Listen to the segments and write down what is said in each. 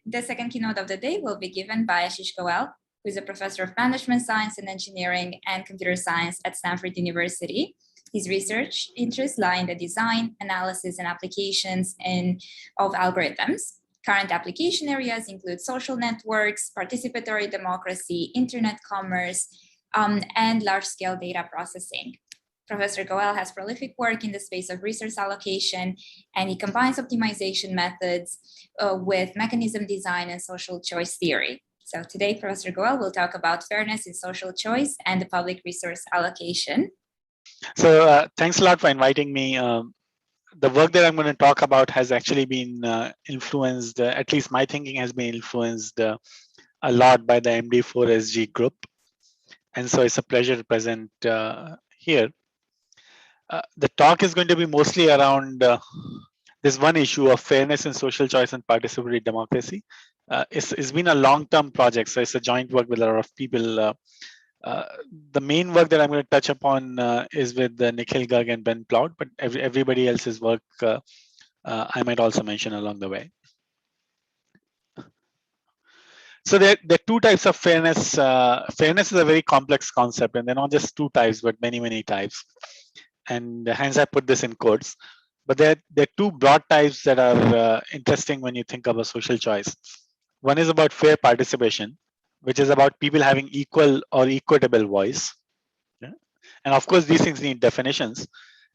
The second keynote of the day will be given by Ashish Goel, who is a professor of management science and engineering and computer science at Stanford University. His research interests lie in the design, analysis, and applications of algorithms. Current application areas include social networks, participatory democracy, internet commerce, and large-scale data processing. Professor Goel has prolific work in the space of resource allocation, and he combines optimization methods with mechanism design and social choice theory. So today, Professor Goel will talk about fairness in social choice and the public resource allocation. So thanks a lot for inviting me. The work that I'm going to talk about has actually been influenced, at least my thinking has been influenced a lot by the MD4SG group. And so it's a pleasure to present here. The talk is going to be mostly around this one issue of fairness in social choice and participatory democracy. It's been a long-term project, so it's a joint work with a lot of people. The main work that I'm going to touch upon is with Nikhil Garg and Ben Plout, but everybody else's work I might also mention along the way. So there are two types of fairness. Fairness is a very complex concept, and they're not just two types, but many, many types. And hence I put this in quotes. But there are two broad types that are interesting when you think about social choice. One is about fair participation, which is about people having equal or equitable voice. Yeah? And of course, these things need definitions.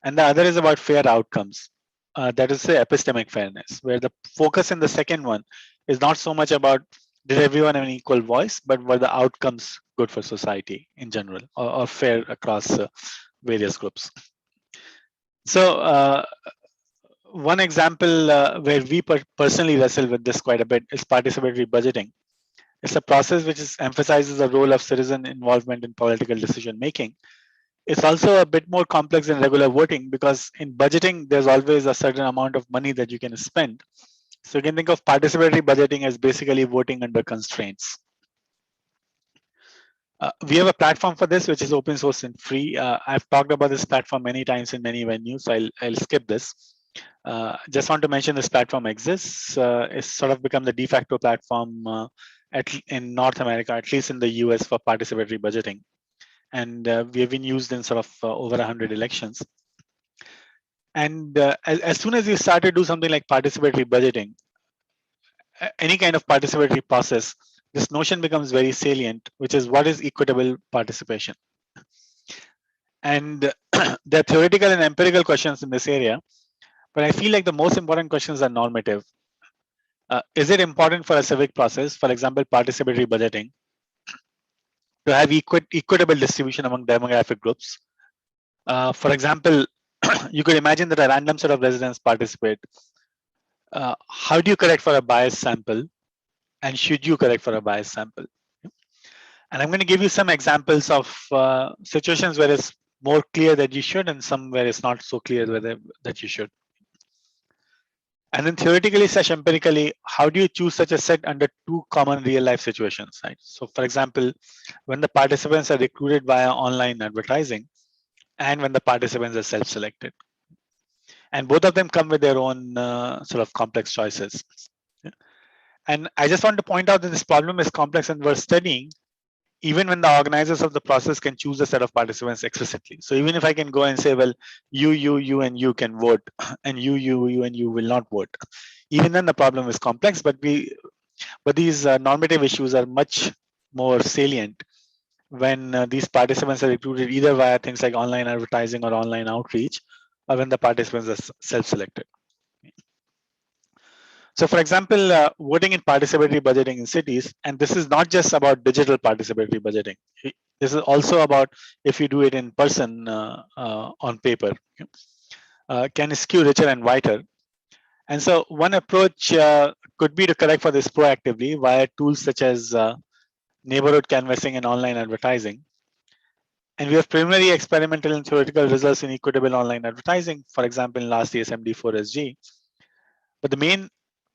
And the other is about fair outcomes. That is the epistemic fairness, where the focus in the second one is not so much about did everyone have an equal voice, but were the outcomes good for society in general or fair across various groups. So one example where we personally wrestle with this quite a bit is participatory budgeting. It's a process which emphasizes the role of citizen involvement in political decision making. It's also a bit more complex than regular voting because in budgeting, there's always a certain amount of money that you can spend. So you can think of participatory budgeting as basically voting under constraints. We have a platform for this, which is open source and free. I've talked about this platform many times in many venues, so I'll skip this. Just want to mention this platform exists. It's sort of become the de facto platform in North America, at least in the US, for participatory budgeting. And we have been used in sort of over 100 elections. And as soon as you start to do something like participatory budgeting, any kind of participatory process, this notion becomes very salient, which is what is equitable participation. And there are theoretical and empirical questions in this area, but I feel like the most important questions are normative. Is it important for a civic process, for example, participatory budgeting, to have equitable distribution among demographic groups? For example, you could imagine that a random set of residents participate. How do you correct for a biased sample? And should you correct for a biased sample? And I'm going to give you some examples of situations where it's more clear that you should and some where it's not so clear that you should. And then theoretically / empirically, how do you choose such a set under two common real life situations, right? So for example, when the participants are recruited via online advertising and when the participants are self-selected. And both of them come with their own sort of complex choices. And I just want to point out that this problem is complex and worth studying, even when the organizers of the process can choose a set of participants explicitly. So even if I can go and say, well, you, and you can vote, and you, and you will not vote. Even then the problem is complex, but these normative issues are much more salient when these participants are recruited either via things like online advertising or online outreach, or when the participants are self-selected. So for example, voting in participatory budgeting in cities, and this is not just about digital participatory budgeting. This is also about if you do it in person on paper, can skew richer and whiter. And so one approach could be to correct for this proactively via tools such as neighborhood canvassing and online advertising. And we have preliminary experimental and theoretical results in equitable online advertising, for example, in last year's MD4SG. But the main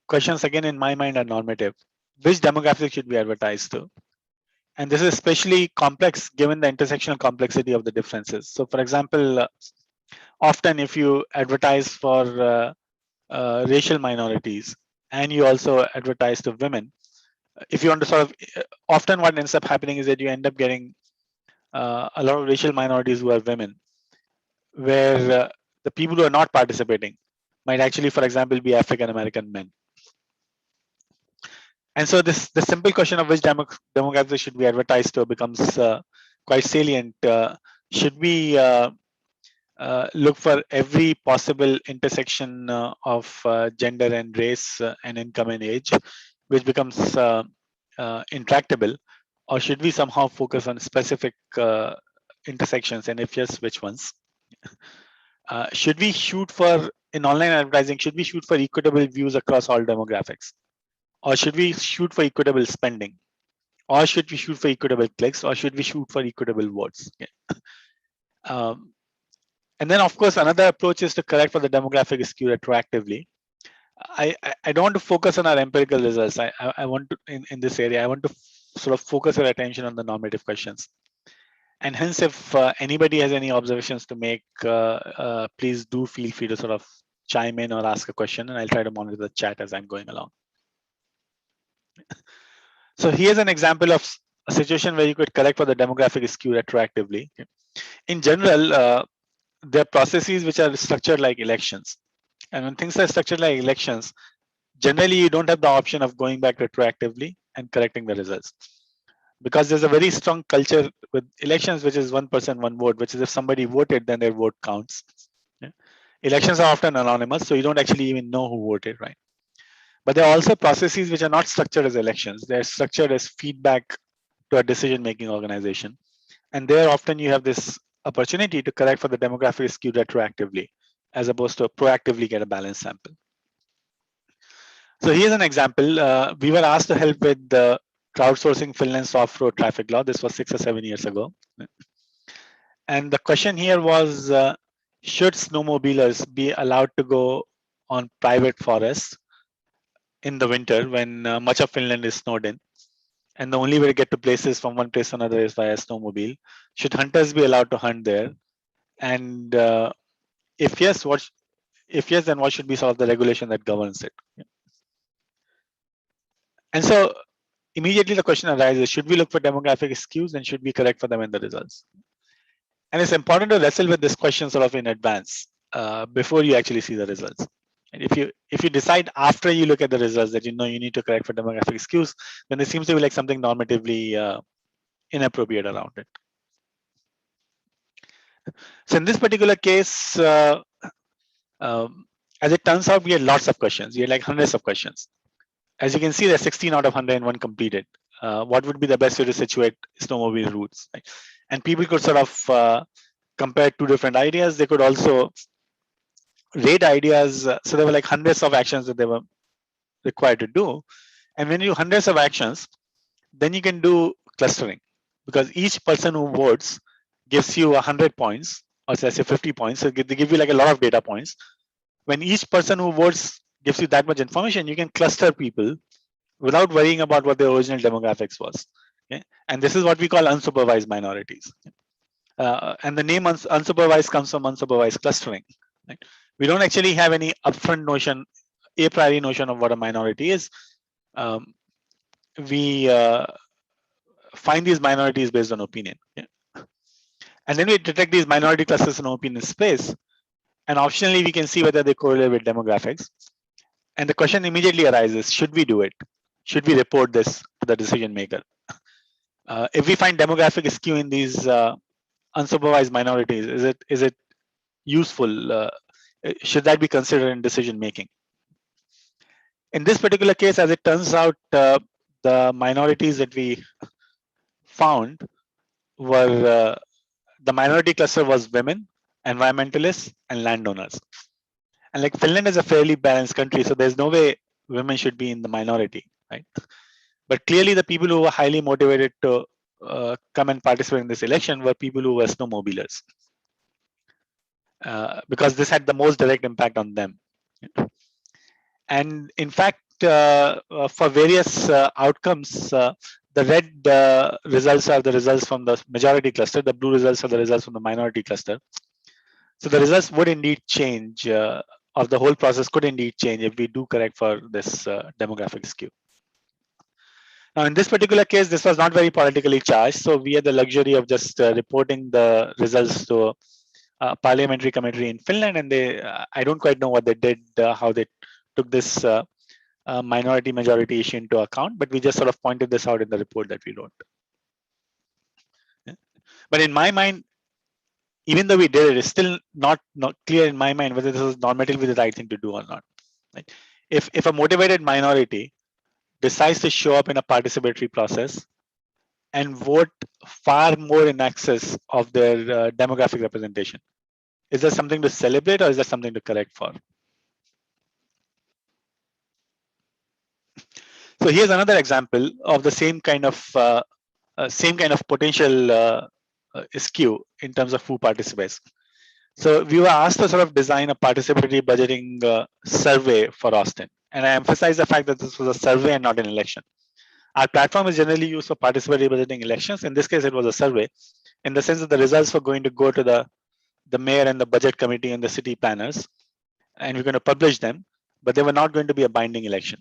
questions again in my mind are normative. Which demographic should be advertised to? And this is especially complex given the intersectional complexity of the differences. So for example, often if you advertise for racial minorities and you also advertise to women, if you want to sort of, often what ends up happening is that you end up getting a lot of racial minorities who are women, where the people who are not participating might actually, for example, be African American men. And so the simple question of which demographic should we advertise to becomes quite salient. Should we look for every possible intersection of gender and race and income and age, which becomes intractable, or should we somehow focus on specific intersections, and if yes, which ones? Should we shoot for, in online advertising, should we shoot for equitable views across all demographics? Or should we shoot for equitable spending? Or should we shoot for equitable clicks? Or should we shoot for equitable votes? And then, of course, another approach is to correct for the demographic skew retroactively. I don't want to focus on our empirical results. I want to, in this area, I want to sort of focus your attention on the normative questions. And hence, if anybody has any observations to make, please do feel free to sort of chime in or ask a question, and I'll try to monitor the chat as I'm going along. So here's an example of a situation where you could correct for the demographic skew retroactively. In general, there are processes which are structured like elections. And when things are structured like elections, generally you don't have the option of going back retroactively and correcting the results. Because there's a very strong culture with elections, which is one person, one vote, which is if somebody voted, then their vote counts. Yeah. Elections are often anonymous, so you don't actually even know who voted, right? But there are also processes which are not structured as elections. They're structured as feedback to a decision-making organization. And there often you have this opportunity to correct for the demographic skew retroactively, as opposed to proactively get a balanced sample. So here's an example. We were asked to help with the crowdsourcing Finland's off-road traffic law. This was 6 or 7 years ago. And the question here was, should snowmobilers be allowed to go on private forests in the winter when much of Finland is snowed in? And the only way to get to places from one place to another is via snowmobile. Should hunters be allowed to hunt there? And if yes, then what should be sort of the regulation that governs it? And so immediately the question arises, should we look for demographic skews and should we correct for them in the results? And it's important to wrestle with this question sort of in advance before you actually see the results. And if you decide after you look at the results that you know you need to correct for demographic skews, then there seems to be like something normatively inappropriate around it. So in this particular case, as it turns out, we had lots of questions. We had like hundreds of questions. As you can see, there's 16 out of 101 completed. What would be the best way to situate snowmobile routes? Right? And people could sort of compare two different ideas. They could also rate ideas. So there were like hundreds of actions that they were required to do. And when you do hundreds of actions, then you can do clustering, because each person who votes gives you 100 points, or let's say 50 points. So they give you like a lot of data points. When each person who votes gives you that much information, you can cluster people without worrying about what the original demographics was. Okay? And this is what we call unsupervised minorities. And the name unsupervised comes from unsupervised clustering. Right? We don't actually have any upfront notion, a priori notion of what a minority is. We find these minorities based on opinion. Yeah? And then we detect these minority clusters in opinion space. And optionally, we can see whether they correlate with demographics. And the question immediately arises, should we do it? Should we report this to the decision maker? If we find demographic skew in these unsupervised minorities, is it useful? Should that be considered in decision making? In this particular case, as it turns out, the minorities that we found were, the minority cluster was women, environmentalists, and landowners. And like Finland is a fairly balanced country, so there's no way women should be in the minority, right? But clearly the people who were highly motivated to come and participate in this election were people who were snowmobilers, because this had the most direct impact on them. And in fact, for various outcomes, the red results are the results from the majority cluster, the blue results are the results from the minority cluster. So the results would indeed change of the whole process could indeed change if we do correct for this demographic skew. Now, in this particular case, this was not very politically charged, so we had the luxury of just reporting the results to a parliamentary committee in Finland, and they, I don't quite know what they did, how they took this minority majority issue into account, but we just sort of pointed this out in the report that we wrote. Yeah. But in my mind, even though we did it, it's still not clear in my mind whether this was normatively the right thing to do or not. Right? If a motivated minority decides to show up in a participatory process and vote far more in excess of their demographic representation, is there something to celebrate or is there something to correct for? So here's another example of the same kind of potential skew in terms of who participates. So we were asked to sort of design a participatory budgeting survey for Austin. And I emphasize the fact that this was a survey and not an election. Our platform is generally used for participatory budgeting elections. In this case, it was a survey in the sense that the results were going to go to the mayor and the budget committee and the city planners, and we're going to publish them, but they were not going to be a binding election.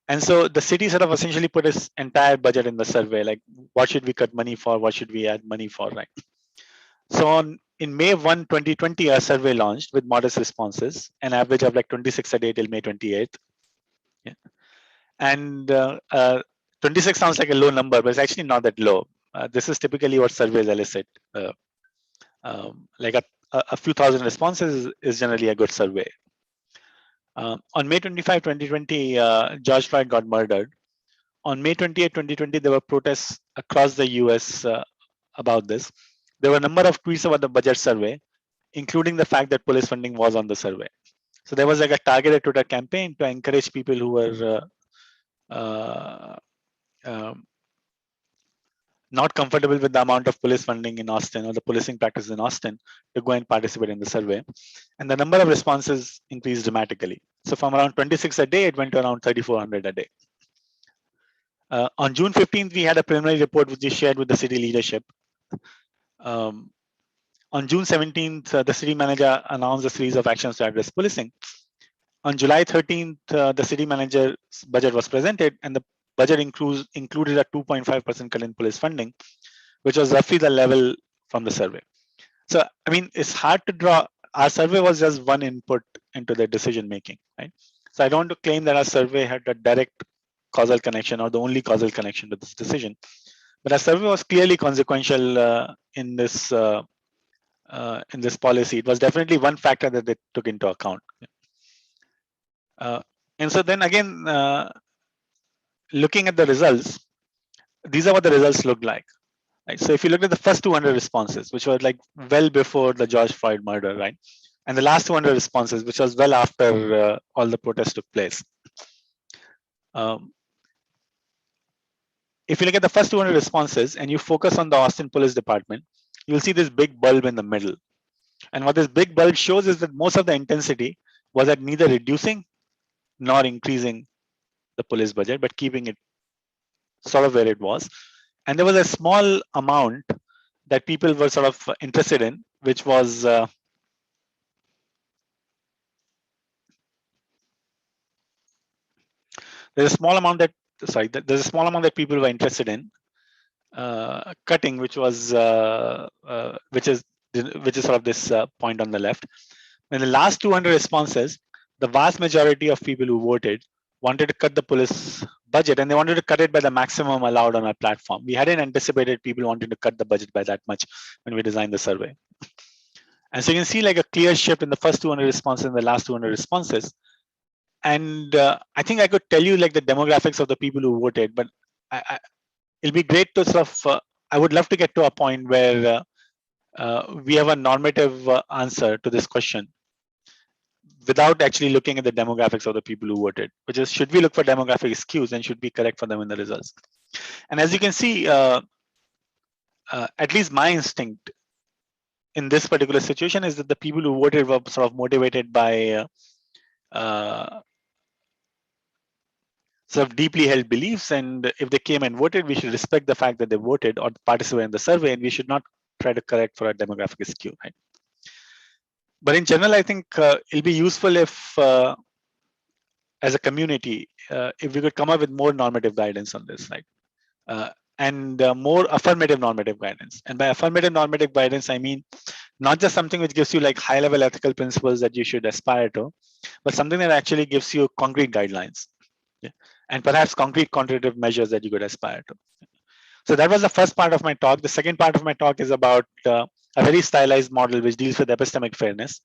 And so the city sort of essentially put its entire budget in the survey, like what should we cut money for, what should we add money for, right? So in May 1, 2020, our survey launched with modest responses, an average of like 26 a day till May 28th. Yeah. And 26 sounds like a low number, but it's actually not that low. This is typically what surveys elicit. Like a few thousand responses is generally a good survey. On May 25, 2020, George Floyd got murdered. On May 28, 2020, there were protests across the US about this. There were a number of tweets about the budget survey, including the fact that police funding was on the survey. So there was like a targeted Twitter campaign to encourage people who were not comfortable with the amount of police funding in Austin or the policing practices in Austin to go and participate in the survey. And the number of responses increased dramatically. So from around 26 a day, it went to around 3,400 a day. On June 15th, we had a preliminary report which we shared with the city leadership. On June 17th, the city manager announced a series of actions to address policing. On July 13th, the city manager's budget was presented, and the budget included a 2.5% cut in police funding, which was roughly the level from the survey. So, I mean, it's hard to draw. Our survey was just one input into the decision making, right? So I don't want to claim that our survey had a direct causal connection or the only causal connection to this decision, but our survey was clearly consequential in this policy. It was definitely one factor that they took into account. And so then again, looking at the results, these are what the results look like. Right? So if you look at the first 200 responses, which was like well before the George Floyd murder, right? And the last 200 responses, which was well after all the protests took place. If you look at the first 200 responses and you focus on the Austin Police Department, you'll see this big bulb in the middle. And what this big bulb shows is that most of the intensity was at neither reducing nor increasing the police budget, but keeping it sort of where it was. And there was a small amount that people were sort of interested in, which was there's a small amount that people were interested in cutting, which is sort of this point on the left. In the last 200 responses, the vast majority of people who voted wanted to cut the police budget, and they wanted to cut it by the maximum allowed on our platform. We hadn't anticipated people wanting to cut the budget by that much when we designed the survey. And so you can see like a clear shift in the first 200 responses and the last 200 responses. And I think I could tell you like the demographics of the people who voted, but it'll be great to sort of, I would love to get to a point where we have a normative answer to this question without actually looking at the demographics of the people who voted, which is, should we look for demographic skews and should we correct for them in the results? And as you can see, at least my instinct in this particular situation is that the people who voted were sort of motivated by sort of deeply held beliefs, and if they came and voted, we should respect the fact that they voted or participated in the survey, and we should not try to correct for a demographic skew, right? But in general, I think it'll be useful if, as a community, if we could come up with more normative guidance on this, right? And more affirmative normative guidance. And by affirmative normative guidance, I mean not just something which gives you like high-level ethical principles that you should aspire to, but something that actually gives you concrete guidelines, yeah, and perhaps concrete quantitative measures that you could aspire to. So that was the first part of my talk. The second part of my talk is about a very stylized model which deals with epistemic fairness.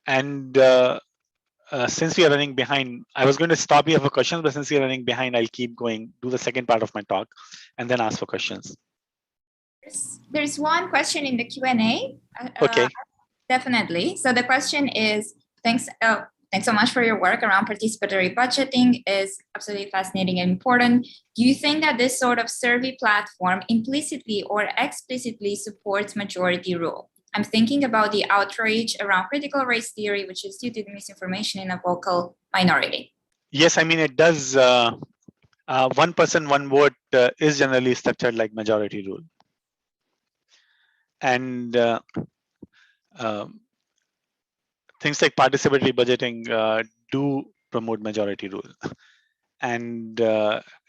And since we are running behind, I was going to stop here for questions, but since we are running behind, I'll keep going, do the second part of my talk, and then ask for questions. There's one question in the Q&A. Okay. Definitely. So the question is, thanks so much for your work around participatory budgeting. Is absolutely fascinating and important. Do you think that this sort of survey platform implicitly or explicitly supports majority rule? I'm thinking about the outrage around critical race theory, which is due to the misinformation in a vocal minority. Yes, I mean, it does. One person, one vote is generally structured like majority rule. And things like participatory budgeting do promote majority rule. And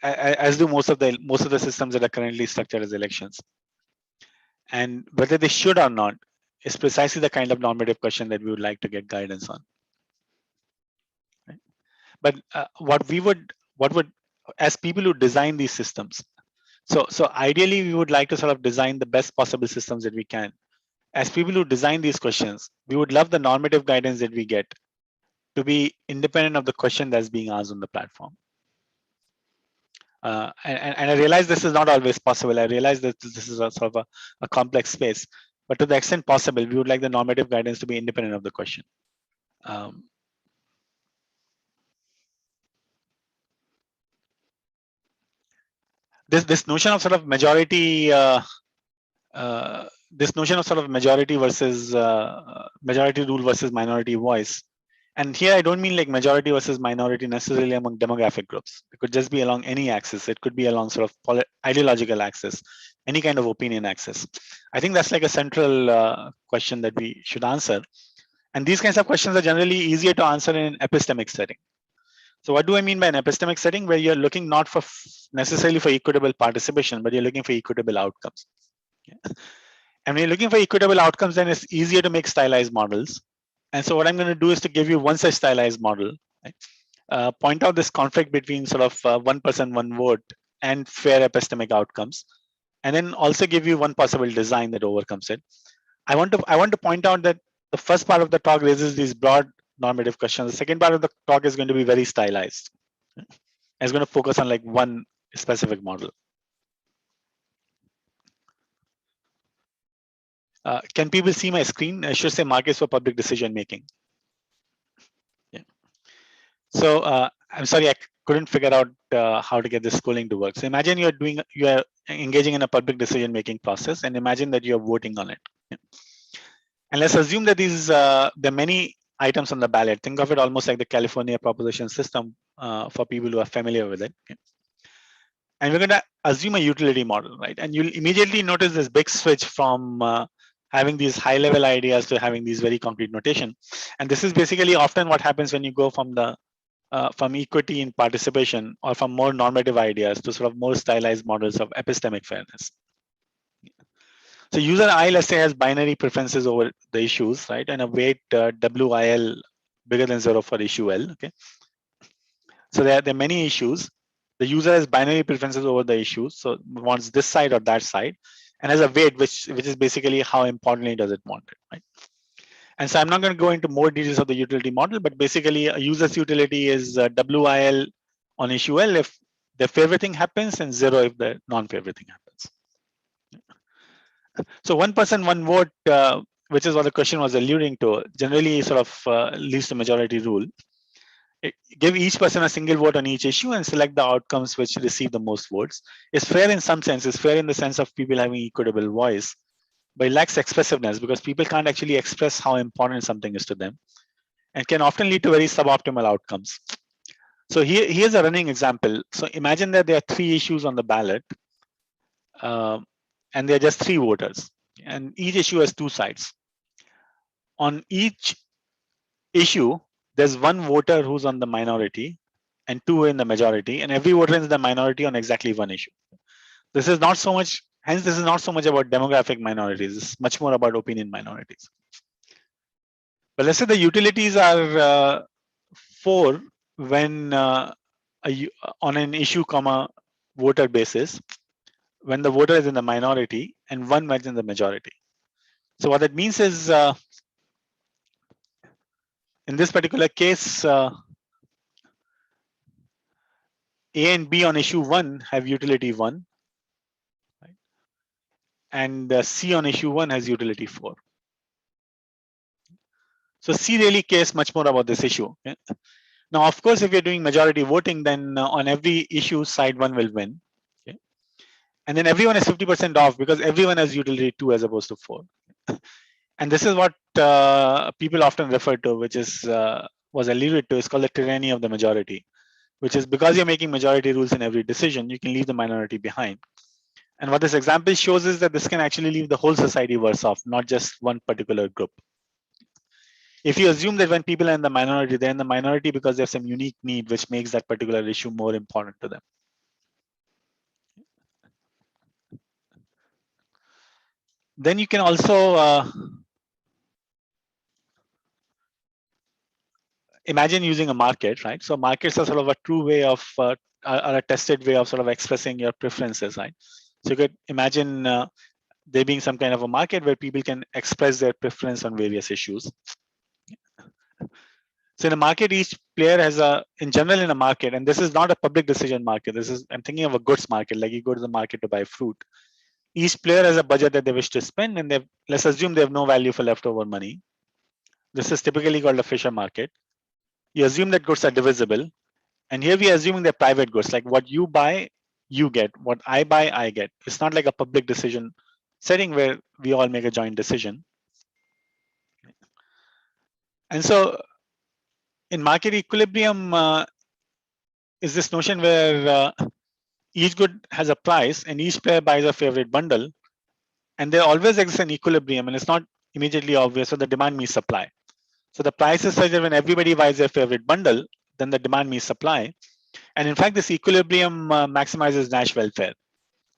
as do most of the systems that are currently structured as elections. And whether they should or not is precisely the kind of normative question that we would like to get guidance on. Right? But what would, as people who design these systems, so ideally we would like to sort of design the best possible systems that we can. As people who design these questions, we would love the normative guidance that we get to be independent of the question that's being asked on the platform. And I realize this is not always possible. I realize that this is a sort of a complex space, but to the extent possible, we would like the normative guidance to be independent of the question. This notion of sort of majority, this notion of sort of majority versus majority rule versus minority voice. And here I don't mean like majority versus minority necessarily among demographic groups. It could just be along any axis. It could be along sort of ideological axis, any kind of opinion axis. I think that's like a central question that we should answer. And these kinds of questions are generally easier to answer in an epistemic setting. So what do I mean by an epistemic setting? Where you're looking not for necessarily for equitable participation, but you're looking for equitable outcomes. Yeah. And when you're looking for equitable outcomes, then it's easier to make stylized models. And so what I'm going to do is to give you one such stylized model, right? Point out this conflict between sort of one person, one vote and fair epistemic outcomes. And then also give you one possible design that overcomes it. I want to point out that the first part of the talk raises these broad normative questions. The second part of the talk is going to be very stylized. It's going to focus on like one specific model. Can people see my screen? I should say markets for public decision making. Yeah. So I'm sorry, I couldn't figure out how to get this schooling to work. So imagine you are engaging in a public decision making process, and imagine that you're voting on it. Yeah. And let's assume that there are many items on the ballot. Think of it almost like the California proposition system for people who are familiar with it. Okay. And we're going to assume a utility model, right? And you'll immediately notice this big switch from having these high-level ideas to having these very concrete notation. And this is basically often what happens when you go from from equity in participation or from more normative ideas to sort of more stylized models of epistemic fairness. So user I, let's say, has binary preferences over the issues, right? And a weight WIL bigger than 0 for issue L, okay? So there are many issues. The user has binary preferences over the issues. So wants this side or that side. And has a weight, which is basically how importantly does it want it, right? And so I'm not going to go into more details of the utility model, but basically a user's utility is WIL on issue L if the favorite thing happens and 0 if the non-favorite thing happens. So one person, one vote, which is what the question was alluding to, generally sort of leads to majority rule. Give each person a single vote on each issue and select the outcomes which receive the most votes. It's fair in some sense. It's fair in the sense of people having equitable voice, but it lacks expressiveness because people can't actually express how important something is to them and can often lead to very suboptimal outcomes. So here's a running example. So imagine that there are 3 issues on the ballot and there are just 3 voters. and each issue has two sides. On each issue, there's one voter who's on the minority and two in the majority, and every voter is in the minority on exactly one issue. This is not so much, hence this is not so much about demographic minorities, it's much more about opinion minorities. But let's say the utilities are 4 when on an issue comma voter basis, when the voter is in the minority, and 1 when it's in the majority. So what that means is, in this particular case, A and B on issue 1 have utility 1, right? And C on issue 1 has utility 4. So C really cares much more about this issue. Okay? Now, of course, if you're doing majority voting, then on every issue, side 1 will win. Okay? And then everyone is 50% off because everyone has utility 2 as opposed to 4. And this is what people often refer to, which is was alluded to, is called the tyranny of the majority, which is because you're making majority rules in every decision, you can leave the minority behind. And what this example shows is that this can actually leave the whole society worse off, not just one particular group. If you assume that when people are in the minority, they're in the minority because they have some unique need which makes that particular issue more important to them. Then you can also imagine using a market, right? So markets are sort of a true way of, are a tested way of sort of expressing your preferences, right? So you could imagine there being some kind of a market where people can express their preference on various issues. So in a market, each player has in general in a market, and this is not a public decision market. This is, I'm thinking of a goods market, like you go to the market to buy fruit. Each player has a budget that they wish to spend, and let's assume they have no value for leftover money. This is typically called a Fisher market. You assume that goods are divisible, and here we are assuming they're private goods, like what you buy, you get. What I buy, I get. It's not like a public decision setting where we all make a joint decision. And so in market equilibrium is this notion where each good has a price and each player buys a favorite bundle, and there always exists an equilibrium, and it's not immediately obvious, so the demand meets supply. So the price is such that when everybody buys their favorite bundle, then the demand meets supply. And in fact, this equilibrium maximizes Nash welfare.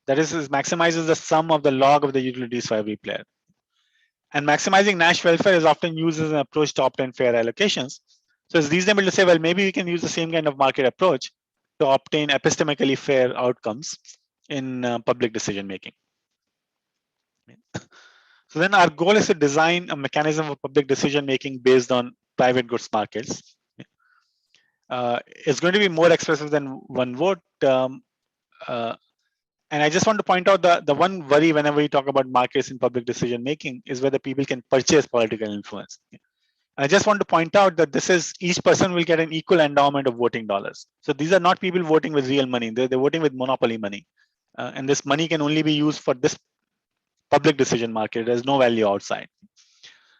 That is, it maximizes the sum of the log of the utilities for every player. And maximizing Nash welfare is often used as an approach to obtain fair allocations. So it's reasonable to say, well, maybe we can use the same kind of market approach to obtain epistemically fair outcomes in public decision making. So then our goal is to design a mechanism of public decision making based on private goods markets. It's going to be more expressive than one vote. And I just want to point out the one worry whenever we talk about markets in public decision making is whether people can purchase political influence. I just want to point out that this is, each person will get an equal endowment of voting dollars. So these are not people voting with real money. They're voting with monopoly money. And this money can only be used for this public decision market. There's no value outside.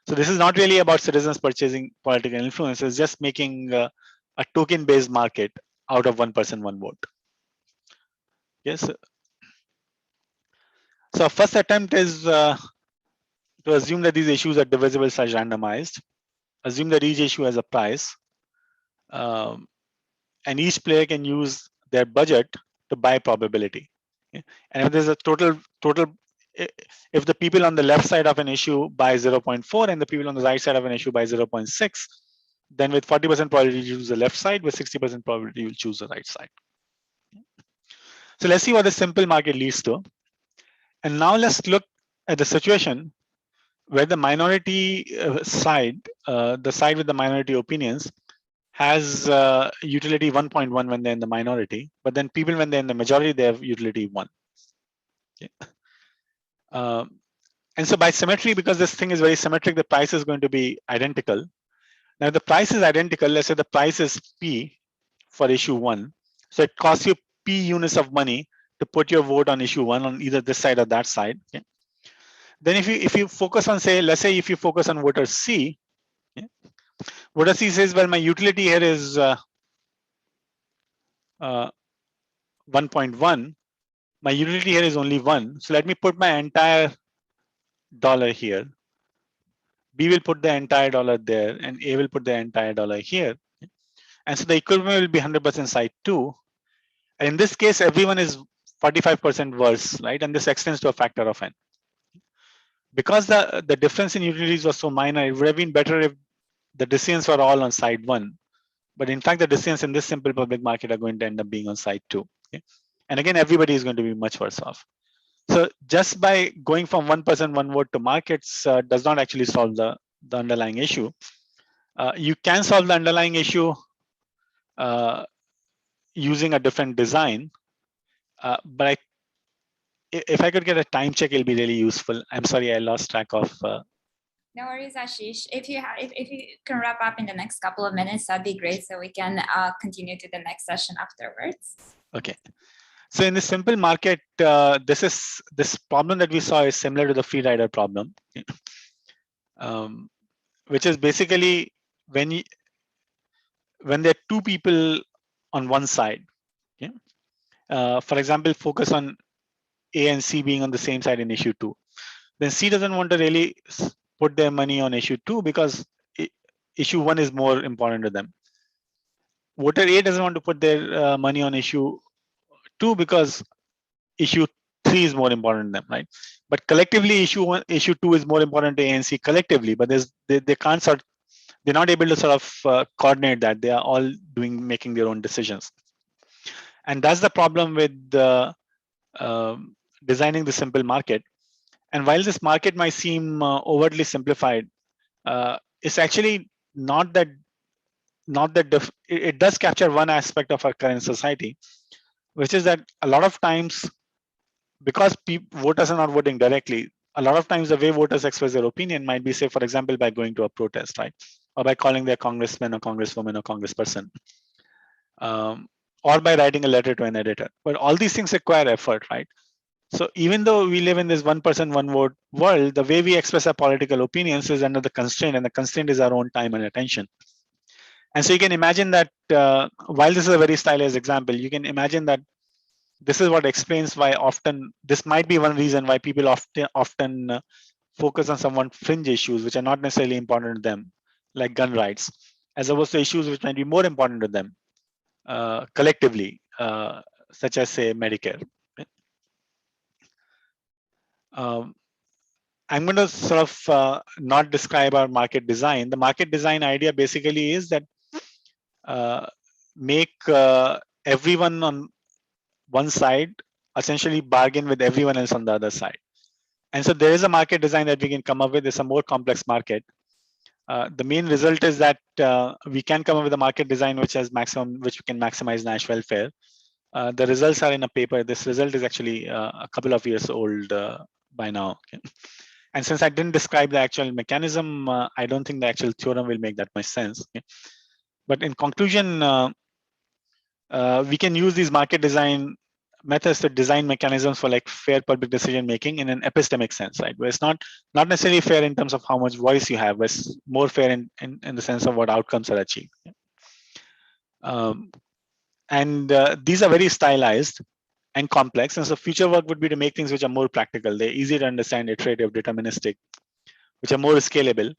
So this is not really about citizens purchasing political influence. It's just making a token-based market out of one person, one vote. Yes. So our first attempt is to assume that these issues are divisible / randomized. Assume that each issue has a price, and each player can use their budget to buy probability. Okay? And if there's a total, if the people on the left side of an issue buy 0.4 and the people on the right side of an issue buy 0.6, then with 40% probability you choose the left side, with 60% probability you'll choose the right side. So let's see what the simple market leads to. And now let's look at the situation where the minority side, the side with the minority opinions, has utility 1.1 when they're in the minority, but then people when they're in the majority, they have utility 1. Okay. And so by symmetry, because this thing is very symmetric, the price is going to be identical. Now, if the price is identical, let's say the price is P for issue 1. So it costs you P units of money to put your vote on issue 1 on either this side or that side. Okay. Then if you focus on, say, let's say if you focus on voter C, okay, voter C says, well, my utility here is 1.1. My utility here is only 1. So let me put my entire dollar here. B will put the entire dollar there, and A will put the entire dollar here. And so the equivalent will be 100% side 2. And in this case, everyone is 45% worse, right? And this extends to a factor of n. Because the difference in utilities was so minor, it would have been better if the decisions were all on side 1. But in fact, the decisions in this simple public market are going to end up being on side 2. Okay? And again, everybody is going to be much worse off. So just by going from 1% one vote to markets does not actually solve the underlying issue. You can solve the underlying issue using a different design, but if I could get a time check, it'll be really useful. I'm sorry, I lost track of. No worries, Ashish. If you can wrap up in the next couple of minutes, that'd be great. So we can continue to the next session afterwards. Okay. So in the simple market, this problem that we saw is similar to the free rider problem, which is basically when there are two people on one side. Okay? For example, focus on A and C being on the same side in issue 2. Then C doesn't want to really put their money on issue 2 because issue 1 is more important to them. Voter A doesn't want to put their money on issue 2 because issue 3 is more important to them, right? But collectively, issue 2 is more important to A and C collectively, but they can't they're not able to sort of coordinate that. They are all making their own decisions. And that's the problem with designing the simple market. And while this market might seem overtly simplified, it's actually not that. It does capture one aspect of our current society, which is that a lot of times, because voters are not voting directly, a lot of times the way voters express their opinion might be, say, for example, by going to a protest, right? Or by calling their congressman or congresswoman or congressperson. Or by writing a letter to an editor. But all these things require effort, right? So even though we live in this 1% one vote world, the way we express our political opinions is under the constraint, and the constraint is our own time and attention. And so you can imagine that while this is a very stylized example, you can imagine that this is what explains why often, this might be one reason why people often focus on some fringe issues which are not necessarily important to them, like gun rights, as opposed to issues which might be more important to them collectively, such as, say, Medicare. I'm going to sort of not describe our market design. The market design idea basically is that make everyone on one side essentially bargain with everyone else on the other side. And so there is a market design that we can come up with. It's a more complex market. The main result is that we can come up with a market design which we can maximize Nash welfare. The results are in a paper. This result is actually a couple of years old by now. Okay? And since I didn't describe the actual mechanism, I don't think the actual theorem will make that much sense. Okay? But in conclusion, we can use these market design methods to design mechanisms for like fair public decision making in an epistemic sense, right? Where it's not necessarily fair in terms of how much voice you have, but it's more fair in the sense of what outcomes are achieved. These are very stylized and complex, and so future work would be to make things which are more practical. They're easy to understand, iterative, deterministic, which are more scalable.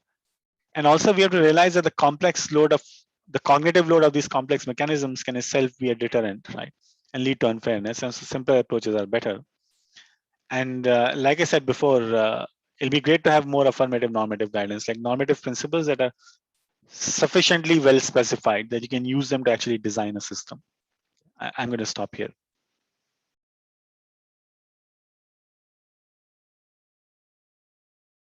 And also we have to realize that the cognitive load of these complex mechanisms can itself be a deterrent, right? And lead to unfairness, and so simpler approaches are better. And like I said before, it'll be great to have more affirmative normative guidance, like normative principles that are sufficiently well specified that you can use them to actually design a system. I'm going to stop here.